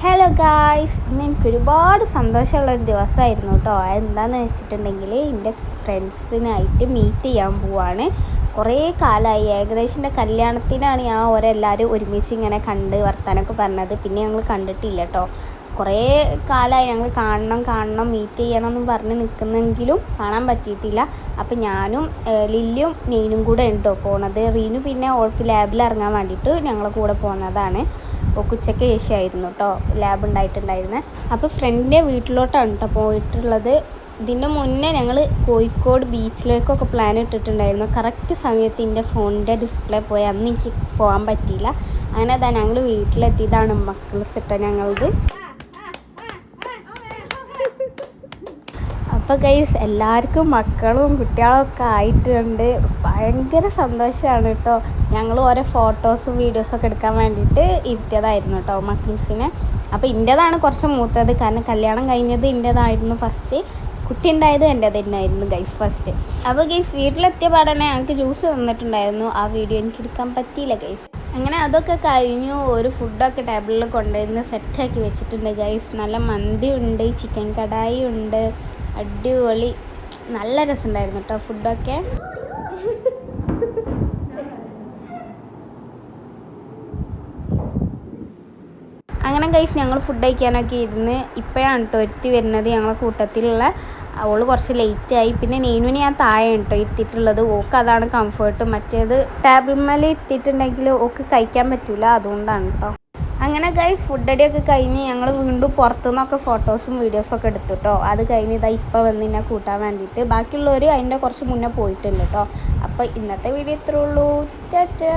Hello guys, ഇന്ന് എനിക്ക് ഒരുപാട് സന്തോഷമുള്ളൊരു ദിവസമായിരുന്നു കേട്ടോ. എന്താണെന്ന് വെച്ചിട്ടുണ്ടെങ്കിൽ എൻ്റെ ഫ്രണ്ട്സിനായിട്ട് മീറ്റ് ചെയ്യാൻ പോവാണ്. കുറേ കാലമായി, ഏകദേശം എൻ്റെ കല്യാണത്തിനാണ് ഞാൻ ഓരെല്ലാവരും ഒരുമിച്ച് ഇങ്ങനെ കണ്ട് വർത്താനൊക്കെ പറഞ്ഞത്. പിന്നെ ഞങ്ങൾ കണ്ടിട്ടില്ല കേട്ടോ. കുറേ കാലമായി ഞങ്ങൾ കാണണം മീറ്റ് ചെയ്യണം എന്ന് പറഞ്ഞ് നിൽക്കുന്നെങ്കിലും കാണാൻ പറ്റിയിട്ടില്ല. അപ്പം ഞാനും ലില്ലിയും നെയ്നും കൂടെ ഉണ്ടോ പോണത്. റീനു പിന്നെ ഓൾക്ക് ലാബിൽ ഇറങ്ങാൻ വേണ്ടിയിട്ട് ഞങ്ങളെ കൂടെ പോകുന്നതാണ്. ഉച്ചയ്ക്ക് ശേഷമായിരുന്നു കേട്ടോ ലാബ് ഉണ്ടായിട്ടുണ്ടായിരുന്നത്. അപ്പോൾ ഫ്രണ്ടിൻ്റെ വീട്ടിലോട്ടാണ് കേട്ടോ പോയിട്ടുള്ളത്. ഇതിൻ്റെ മുന്നേ ഞങ്ങൾ കോഴിക്കോട് ബീച്ചിലേക്കൊക്കെ പ്ലാൻ ഇട്ടിട്ടുണ്ടായിരുന്നു. കറക്റ്റ് സമയത്ത് എൻ്റെ ഫോണിൻ്റെ ഡിസ്പ്ലേ പോയി അന്ന് എനിക്ക് പോകാൻ പറ്റിയില്ല. അങ്ങനെ അതാ ഞങ്ങൾ വീട്ടിലെത്തിയതാണ് മക്കൾ സെറ്റ ഞങ്ങളത്. അപ്പോൾ ഗൈസ്, എല്ലാവർക്കും മക്കളും കുട്ടികളൊക്കെ ആയിട്ടുണ്ട്. ഭയങ്കര സന്തോഷമാണ് കേട്ടോ. ഞങ്ങൾ ഓരോ ഫോട്ടോസും വീഡിയോസൊക്കെ എടുക്കാൻ വേണ്ടിയിട്ട് ഇരുത്തിയതായിരുന്നു കേട്ടോ മക്കൾസിനെ. അപ്പോൾ എൻ്റേതാണ് കുറച്ച് മൂത്തത്, കാരണം കല്യാണം കഴിഞ്ഞത് എൻ്റേതായിരുന്നു ഫസ്റ്റ്, കുട്ടി ഉണ്ടായത് എൻ്റേത് തന്നെയായിരുന്നു ഗൈസ് ഫസ്റ്റ്. അപ്പോൾ ഗൈസ് വീട്ടിലെത്തിയ പാടനെ ഞങ്ങൾക്ക് ജ്യൂസ് തന്നിട്ടുണ്ടായിരുന്നു. ആ വീഡിയോ എനിക്ക് എടുക്കാൻ പറ്റിയില്ല ഗൈസ്. അങ്ങനെ അതൊക്കെ കഴിഞ്ഞു. ഒരു ഫുഡൊക്കെ ടേബിളിൽ കൊണ്ടുവന്ന് സെറ്റാക്കി വെച്ചിട്ടുണ്ട് ഗൈസ്. നല്ല മന്തി ഉണ്ട്, ചിക്കൻ കടായി ഉണ്ട്, അടിപൊളി നല്ല രസമുണ്ടായിരുന്നു കേട്ടോ ഫുഡൊക്കെ. അങ്ങനെ ഗൈസ് ഞങ്ങൾ ഫുഡ് കഴിക്കാനൊക്കെ ഇരുന്ന് ഇപ്പോഴാണ് കേട്ടോ ഒരുത്തി വരുന്നത് ഞങ്ങളെ കൂട്ടത്തിലുള്ള. അവൾ കുറച്ച് ലേറ്റായി. പിന്നെ നെയ്നുവിനെ ഞാൻ താഴെ കേട്ടോ ഇരുത്തിയിട്ടുള്ളത്. ഓക്ക് അതാണ് കംഫേർട്ട്. മറ്റേത് ടേബിൾ മേലെ ഇരുത്തിയിട്ടുണ്ടെങ്കിൽ ഓക്ക് കഴിക്കാൻ പറ്റില്ല, അതുകൊണ്ടാണ് കേട്ടോ. അങ്ങനെ ഗൈസ് ഫുഡടിയൊക്കെ കഴിഞ്ഞ് ഞങ്ങൾ വീണ്ടും പുറത്തുനിന്നൊക്കെ ഫോട്ടോസും വീഡിയോസൊക്കെ എടുത്തു കേട്ടോ. അത് കഴിഞ്ഞ് ഇതാ ഇപ്പോൾ വന്ന് എന്നെ കൂട്ടാൻ വേണ്ടിയിട്ട്. ബാക്കിയുള്ളവർ അതിൻ്റെ കുറച്ച് മുന്നേ പോയിട്ടുണ്ട് കേട്ടോ. അപ്പോൾ ഇന്നത്തെ വീഡിയോ ഇത്രേ ഉള്ളൂ. ടാറ്റാ.